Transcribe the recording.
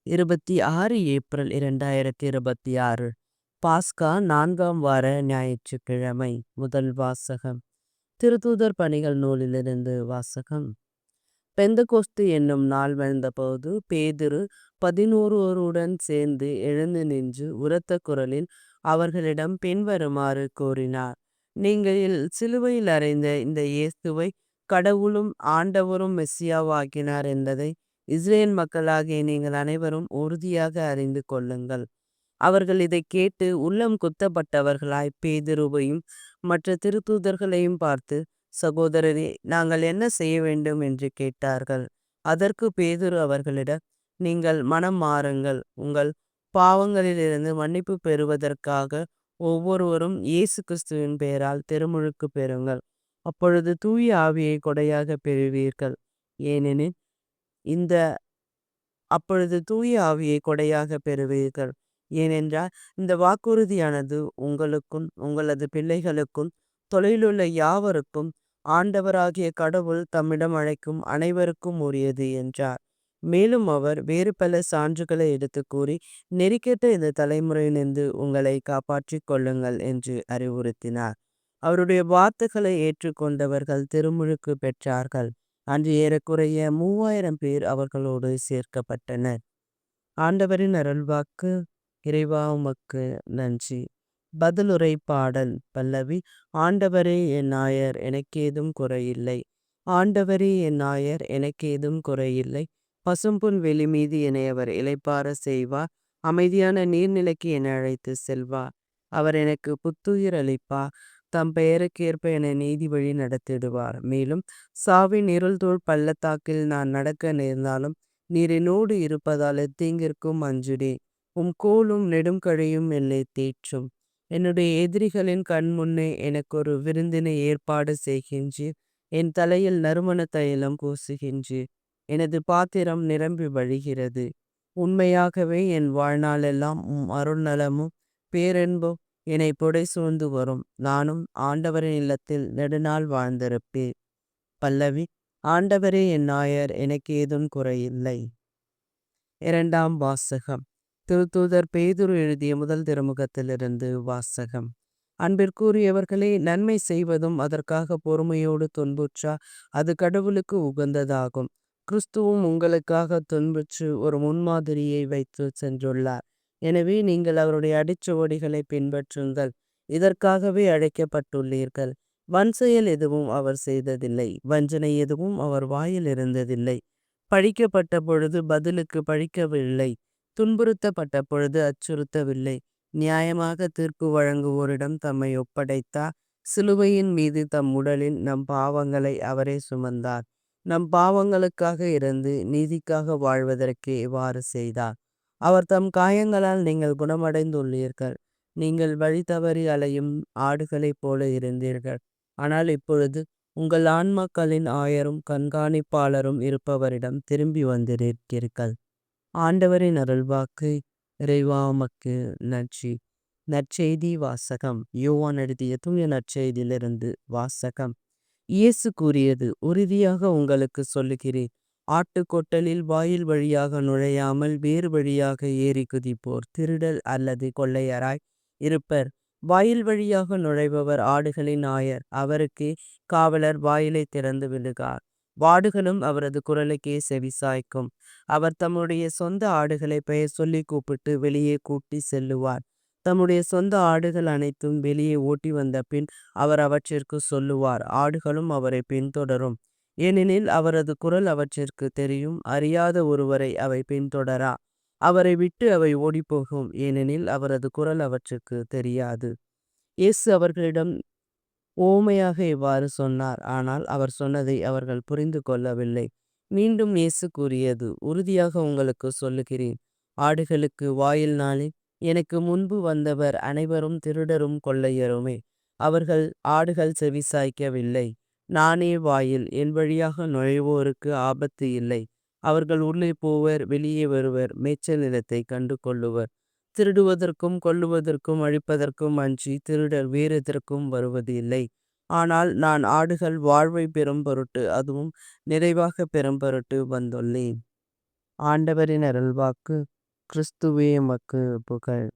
26 April 2026 பாஸ்கா 4ஆம் வார ஞாயிற்றுக்கிழமை. முதல் வாசகம் திருத்தூதர் பணிகள் நூலிலிருந்து வாசகம். பெந்தகோஸ்து என்னும் நாள் வந்தபோது பேதுரு 11 சேர்ந்து எழுந்து நின்று உரத்த குரலில் அவர்களிடம் பின்வருமாறு கூறினார். நீங்கள் சிலுவையில் அறைந்த இந்த இயேசுவை கடவுளும் ஆண்டவரும் மெஸ்ஸியாவாக்கினார் என்பதை இஸ்ரேல் மக்களாகிய நீங்கள் அனைவரும் உறுதியாக அறிந்து கொள்ளுங்கள். அவர்கள் இதை கேட்டு உள்ளம் குத்தப்பட்டவர்களாய் பேதுருவையும் மற்ற திருத்தூதர்களையும் பார்த்து, சகோதரரே, நாங்கள் என்ன செய்ய வேண்டும் என்று கேட்டார்கள். அதற்கு பேதுரு அவர்களிடம், நீங்கள் மனம் மாறுங்கள், உங்கள் பாவங்களிலிருந்து மன்னிப்பு பெறுவதற்காக ஒவ்வொருவரும் இயேசு கிறிஸ்துவின் பெயரால் திருமுழுக்கு பெறுங்கள். அப்பொழுது தூய ஆவியை கொடையாக பெறுவீர்கள். ஏனெனில் இந்த அப்பொழுது தூய ஆவியை கொடையாக பெறுவீர்கள். ஏனென்றால் இந்த வாக்குறுதியானது உங்களுக்கும் உங்களது பிள்ளைகளுக்கும் தொலையிலுள்ள யாவருக்கும் ஆண்டவராகிய கடவுள் தம்மிடம் அழைக்கும் அனைவருக்கும் உரியது என்றார். மேலும் அவர் வேறு பல சான்றுகளை எடுத்து கூறி, நெறிக்கெட்ட இந்த தலைமுறையிலிருந்து உங்களை காப்பாற்றிக் கொள்ளுங்கள் என்று அறிவுறுத்தினார். அவருடைய வார்த்தைகளை ஏற்றுக்கொண்டவர்கள் திருமுழுக்கு பெற்றார்கள். அன்று ஏறக்குறைய 3000 பேர் அவர்களோடு சேர்க்கப்பட்டனர். ஆண்டவரின் அருள்வாக்கு. இறைவா உமக்கு நன்றி. பதிலுரை பாடல். பல்லவி. ஆண்டவரே என் நாயர், எனக்கேதும் குறையில்லை. ஆண்டவரே என் நாயர், எனக்கேதும் குறையில்லை. பசும்புல் வெளி மீது என்னை அவர் இளைப்பார செய்வார். அமைதியான நீர்நிலைக்கு என்னை அழைத்து செல்வார். அவர் எனக்கு புத்துயிர் அளிப்பார். தம் பெயருக்கேற்ப என நீதி வழி நடத்திடுவார். மேலும் சாவின் இருள்தோள் பள்ளத்தாக்கில் நான் நடக்க நேர்ந்தாலும் நீர் என்னோடு இருப்பதால் எத்தீங்கிற்கும் அஞ்சுடேன். உம் கோலும் நெடுங்கழையும் என்னை தேற்றும். என்னுடைய எதிரிகளின் கண் முன்னே எனக்கு ஒரு விருந்தினை ஏற்பாடு செய்கின்றீர். என் தலையில் நறுமண தைலம் பூசுகின்றீர். எனது பாத்திரம் நிரம்பி வழிகிறது. உண்மையாகவே என் வாழ்நாளெல்லாம் அருள் நலமும் பேரன்பும் என்னை புடை சூழ்ந்து வரும். நானும் ஆண்டவரின் இல்லத்தில் நெடுநாள் வாழ்ந்திருப்பேன். பல்லவி. ஆண்டவரே என் நாயர், எனக்கு ஏதும் குறையில்லை. இரண்டாம் வாசகம். திருத்தூதர் பேதுரு எழுதிய முதல் திருமுகத்திலிருந்து வாசகம். அன்பிற்குரியவர்களே, நன்மை செய்வதும் அதற்காக பொறுமையோடு துன்புற்றா அது கடவுளுக்கு உகந்ததாகும். கிறிஸ்துவும் உங்களுக்காக துன்புற்று ஒரு முன்மாதிரியை வைத்து சென்றுள்ளார். எனவே நீங்கள் அவருடைய அடிச்சுவடிகளை பின்பற்றுங்கள். இதற்காகவே அழைக்கப்பட்டுள்ளீர்கள். வன்செயல் எதுவும் அவர் செய்ததில்லை. வஞ்சனை எதுவும் அவர் வாயில் இருந்ததில்லை. பழிக்கப்பட்ட பொழுது பதிலுக்கு பழிக்கவில்லை. துன்புறுத்தப்பட்ட பொழுது அச்சுறுத்தவில்லை. நியாயமாக தீர்ப்பு வழங்குவோரிடம் தம்மை ஒப்படைத்தார். சிலுவையின் மீது தம் உடலில் நம் பாவங்களை அவரே சுமந்தார். நம் பாவங்களுக்காக இறந்து நீதிக்காக வாழ்வதற்கு இவ்வாறு செய்தார். அவர் தம் காயங்களால் நீங்கள் குணமடைந்துள்ளீர்கள். நீங்கள் வழி தவறி அலையும் ஆடுகளைப் போல இருந்தீர்கள். ஆனால் இப்பொழுது உங்கள் ஆன்மாக்களின் ஆயரும் கண்காணிப்பாளரும் இருப்பவரிடம் திரும்பி வந்திருக்கிறீர்கள். ஆண்டவரின் அருள்வாக்கு. இறைவா உமக்கு நன்றி. நற்செய்தி வாசகம். யோவான் எழுதிய தூய நற்செய்தியிலிருந்து வாசகம். இயேசு கூறியது, உறுதியாக உங்களுக்கு சொல்லுகிறேன், ஆட்டுக்கொட்டலில் வாயில் வழியாக நுழையாமல் வேறு வழியாக ஏறி குதிப்போர் திருடல் அல்லது கொள்ளையராய் இருப்பர். வாயில் வழியாக நுழைபவர் ஆடுகளின் ஆயர். அவருக்கே காவலர் வாயிலை திறந்து விடுகார். வாடுகளும் அவரது குரலுக்கே செவிசாய்க்கும். அவர் தம்முடைய சொந்த ஆடுகளை பெயர் சொல்லி கூப்பிட்டு வெளியே கூட்டி செல்லுவார். தம்முடைய சொந்த ஆடுகள் அனைத்தும் வெளியே ஓட்டி வந்த பின் அவர் அவற்றிற்கு சொல்லுவார். ஆடுகளும் அவரை பின்தொடரும். ஏனெனில் அவரது குரல் அவற்றிற்கு தெரியும். அறியாத ஒருவரை அவை பின்தொடரா. அவரை விட்டு அவை ஓடிப்போகும். ஏனெனில் அவரது குரல் அவற்றுக்கு தெரியாது. இயேசு அவர்களிடம் ஓமையாக இவ்வாறு சொன்னார். ஆனால் அவர் சொன்னதை அவர்கள் புரிந்து கொள்ளவில்லை. மீண்டும் இயேசு கூறியது, உறுதியாக உங்களுக்கு சொல்லுகிறேன், ஆடுகளுக்கு வாயில் நாளில் எனக்கு முன்பு வந்தவர் அனைவரும் திருடரும் கொள்ளையருமே. அவர்கள் ஆடுகள் செவிசாய்க்கவில்லை. நானே வாயில். என் வழியாக நுழைவோருக்கு ஆபத்து இல்லை. அவர்கள் உள்ளே போவர், வெளியே வருவர், மேய்ச்சல் நிலத்தை கண்டு கொள்ளுவர். திருடுவதற்கும் கொல்லுவதற்கும் அழிப்பதற்கும் அன்றி திருடர் வேறு எதற்கும் வருவது இல்லை. ஆனால் நான் ஆடுகள் வாழ்வை பெறும் பொருட்டு, அதுவும் நிறைவாக பெறும் பொருட்டு வந்துள்ளேன். ஆண்டவரின் அருள்வாக்கு. கிறிஸ்துவே உமக்கு புகழ்.